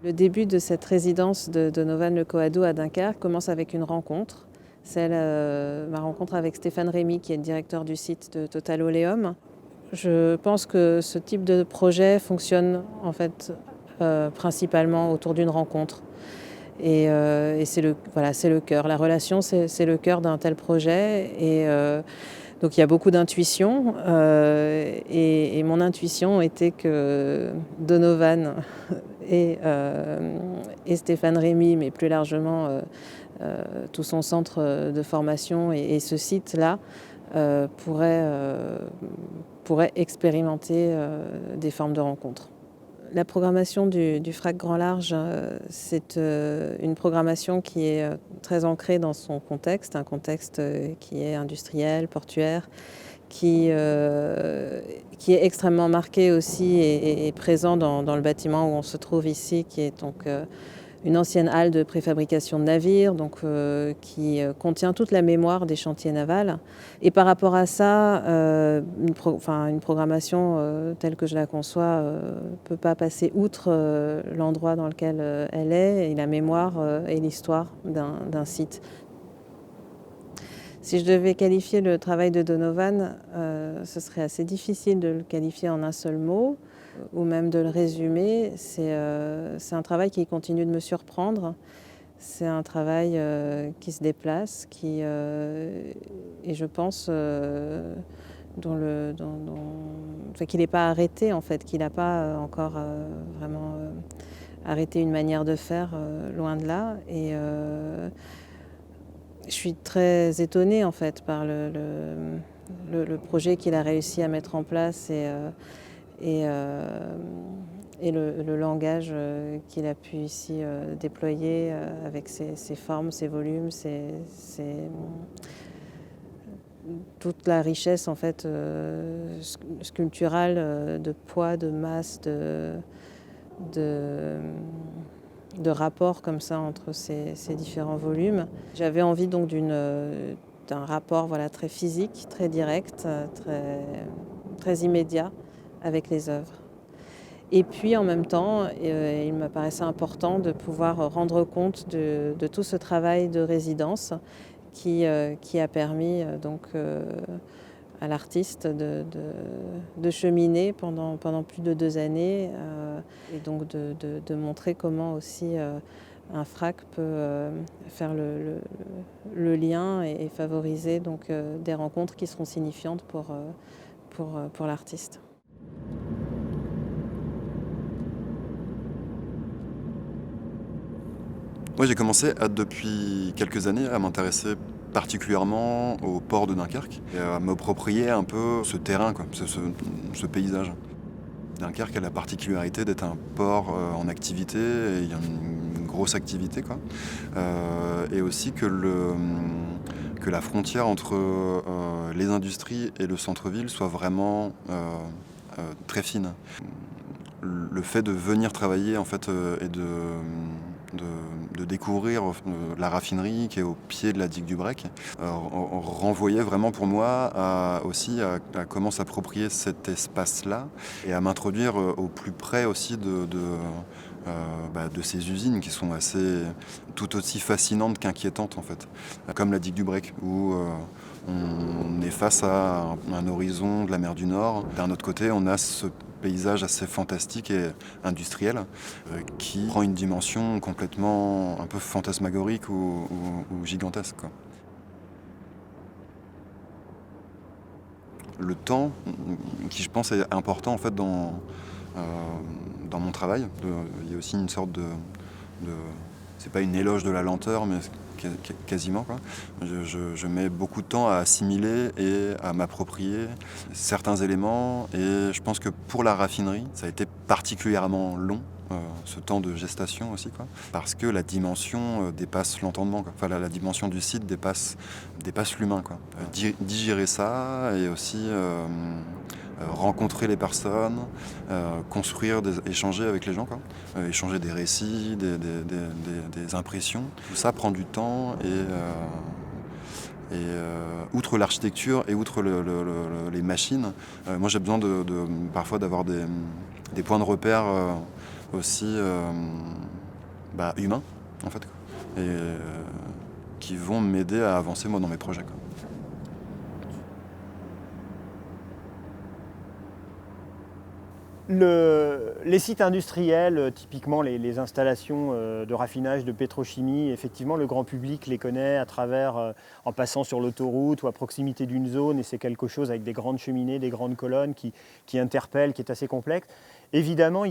Le début de cette résidence de Donovan Le Coado à Dunkerque commence avec une rencontre. C'est ma rencontre avec Stéphane Rémy, qui est le directeur du site de Total Oleum. Je pense que ce type de projet fonctionne en fait principalement autour d'une rencontre. Et c'est le cœur. La relation, c'est le cœur d'un tel projet. Donc il y a beaucoup d'intuition. Et mon intuition était que Donovan et Stéphane Rémy, mais plus largement tout son centre de formation et ce site-là, pourraient expérimenter des formes de rencontres. La programmation du FRAC Grand Large, c'est une programmation qui est très ancrée dans son contexte, un contexte qui est industriel, portuaire, qui est extrêmement marqué aussi et présent dans le bâtiment où on se trouve ici, qui est donc une ancienne halle de préfabrication de navires, donc, qui contient toute la mémoire des chantiers navals. Et par rapport à ça, une programmation telle que je la conçois ne peut pas passer outre l'endroit dans lequel elle est, et la mémoire et l'histoire d'un site. Si je devais qualifier le travail de Donovan, ce serait assez difficile de le qualifier en un seul mot, ou même de le résumer. C'est un travail qui continue de me surprendre. C'est un travail qui se déplace, et je pense qu'il n'est pas arrêté, en fait, qu'il n'a pas encore vraiment arrêté une manière de faire, loin de là. Et je suis très étonnée, en fait, par le projet qu'il a réussi à mettre en place et le langage qu'il a pu ici déployer avec ses formes, ses volumes, toute la richesse en fait sculpturale de poids, de masse, de rapports comme ça entre ces différents volumes. J'avais envie donc d'un rapport très physique, très direct, très immédiat avec les œuvres. Et puis en même temps, il me paraissait important de pouvoir rendre compte de tout ce travail de résidence qui a permis à l'artiste de cheminer pendant plus de 2 années, et donc de montrer comment aussi un FRAC peut faire le lien et favoriser donc des rencontres qui seront signifiantes pour l'artiste. Moi, j'ai commencé depuis quelques années à m'intéresser particulièrement au port de Dunkerque et à m'approprier un peu ce terrain, quoi, ce paysage. Dunkerque a la particularité d'être un port en activité, et il y a une grosse activité, quoi. Et aussi que la frontière entre les industries et le centre-ville soit vraiment très fine. Le fait de venir travailler en fait, et de découvrir la raffinerie qui est au pied de la digue du Brec renvoyait vraiment pour moi aussi à comment s'approprier cet espace-là et à m'introduire au plus près aussi de ces usines qui sont tout aussi fascinantes qu'inquiétantes en fait. Comme la digue du Brec où on est face à un horizon de la mer du Nord. D'un autre côté, on a ce paysage assez fantastique et industriel qui prend une dimension complètement un peu fantasmagorique ou gigantesque, quoi. Le temps, qui je pense est important en fait dans mon travail. Il y a aussi une sorte de c'est pas une éloge de la lenteur, mais quasiment, quoi. Je mets beaucoup de temps à assimiler et à m'approprier certains éléments, et je pense que pour la raffinerie, ça a été particulièrement long, ce temps de gestation aussi, quoi, parce que la dimension dépasse l'entendement, quoi. Enfin, la dimension du site dépasse l'humain, quoi. Digérer ça et aussi rencontrer les personnes, construire, échanger avec les gens, quoi. Échanger des récits, des impressions. Tout ça prend du temps et outre l'architecture et outre les machines, moi j'ai besoin parfois d'avoir des points de repère aussi humains, en fait, quoi. Et qui vont m'aider à avancer, moi, dans mes projets, quoi. Les sites industriels, typiquement les installations de raffinage, de pétrochimie, effectivement, le grand public les connaît à travers, en passant sur l'autoroute ou à proximité d'une zone, et c'est quelque chose avec des grandes cheminées, des grandes colonnes qui interpellent, qui est assez complexe. Évidemment,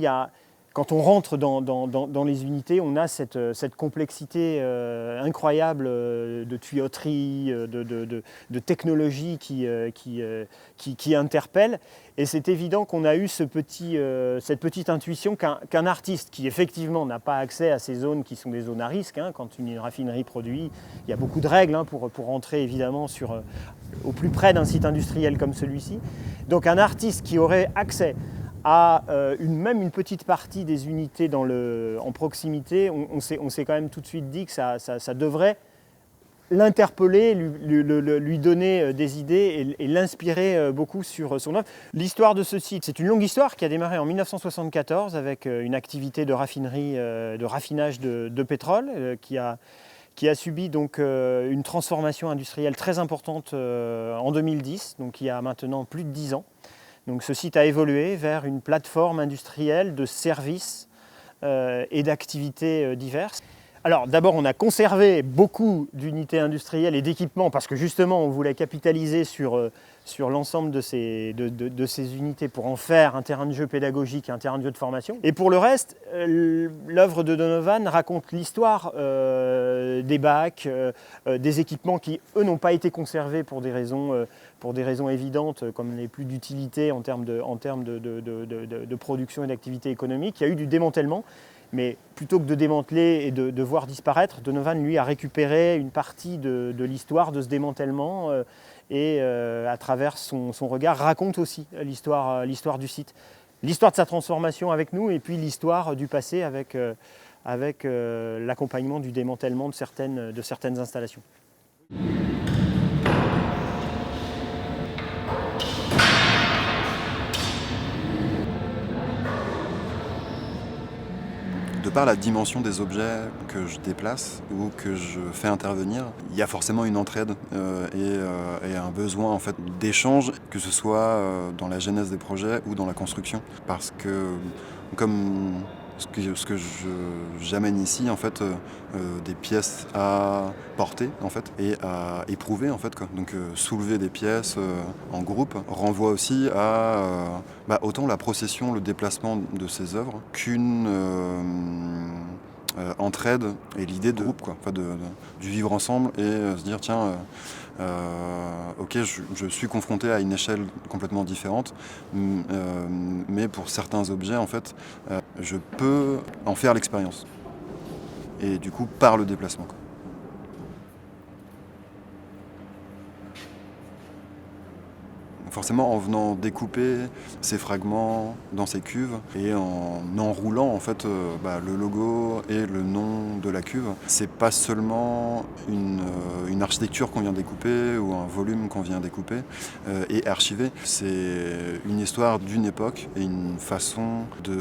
quand on rentre dans les unités, on a cette complexité incroyable de tuyauterie, de technologie qui interpelle. Et c'est évident qu'on a eu cette petite intuition qu'un artiste qui effectivement n'a pas accès à ces zones qui sont des zones à risque, hein, quand une raffinerie produit, il y a beaucoup de règles pour rentrer évidemment au plus près d'un site industriel comme celui-ci. Donc un artiste qui aurait accès à même une petite partie des unités en proximité, on s'est quand même tout de suite dit que ça devrait l'interpeller, lui donner des idées et l'inspirer beaucoup sur son œuvre. L'histoire de ce site, c'est une longue histoire qui a démarré en 1974 avec une activité de raffinerie, de raffinage de pétrole qui a subi donc une transformation industrielle très importante en 2010, donc il y a maintenant plus de 10 ans. Donc ce site a évolué vers une plateforme industrielle de services et d'activités diverses. Alors d'abord, on a conservé beaucoup d'unités industrielles et d'équipements parce que justement, on voulait capitaliser sur l'ensemble de ces unités pour en faire un terrain de jeu pédagogique, un terrain de jeu de formation. Et pour le reste, l'œuvre de Donovan raconte l'histoire des bacs, des équipements qui, eux, n'ont pas été conservés pour des raisons évidentes, comme les plus d'utilité en termes de production et d'activité économique. Il y a eu du démantèlement. Mais plutôt que de démanteler et de voir disparaître, Donovan, lui, a récupéré une partie de l'histoire de ce démantèlement et, à travers son regard, raconte aussi l'histoire du site. L'histoire de sa transformation avec nous et puis l'histoire du passé avec l'accompagnement du démantèlement de certaines installations. De par la dimension des objets que je déplace ou que je fais intervenir, il y a forcément une entraide et un besoin en fait d'échange, que ce soit dans la genèse des projets ou dans la construction. Parce que comme ce que j'amène ici, en fait, des pièces à porter en fait, et à éprouver en fait, quoi. Donc soulever des pièces en groupe renvoie aussi à autant la procession, le déplacement de ces œuvres qu'une entraide et l'idée de groupe, quoi. Enfin, du vivre ensemble et se dire tiens, ok, je suis confronté à une échelle complètement différente, mais pour certains objets en fait, je peux en faire l'expérience. Et du coup par le déplacement, quoi. Forcément, en venant découper ces fragments dans ces cuves et en enroulant en fait le logo et le nom de la cuve, c'est pas seulement une architecture qu'on vient découper ou un volume qu'on vient découper et archiver. C'est une histoire d'une époque et une façon de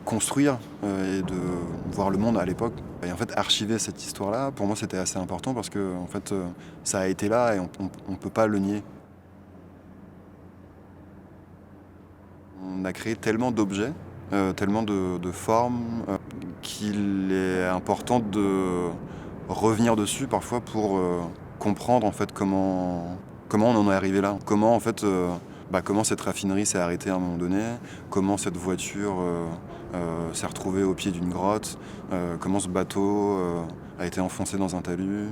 construire et de voir le monde à l'époque. Et en fait, archiver cette histoire-là, pour moi, c'était assez important parce que en fait, ça a été là et on peut pas le nier. On a créé tellement d'objets, tellement de formes, qu'il est important de revenir dessus parfois pour comprendre en fait comment on en est arrivé là. Comment en fait, comment cette raffinerie s'est arrêtée à un moment donné, comment cette voiture s'est retrouvée au pied d'une grotte, comment ce bateau a été enfoncé dans un talus.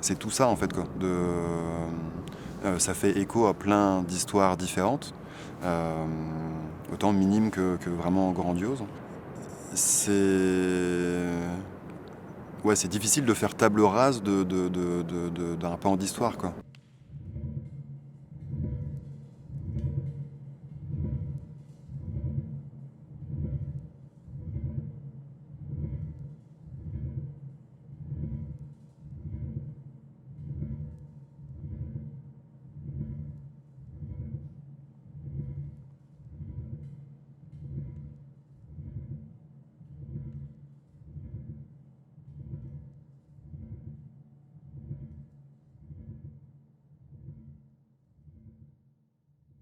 C'est tout ça en fait, quoi. Ça fait écho à plein d'histoires différentes, autant minimes que vraiment grandioses. C'est difficile de faire table rase d'un pan d'histoire, quoi.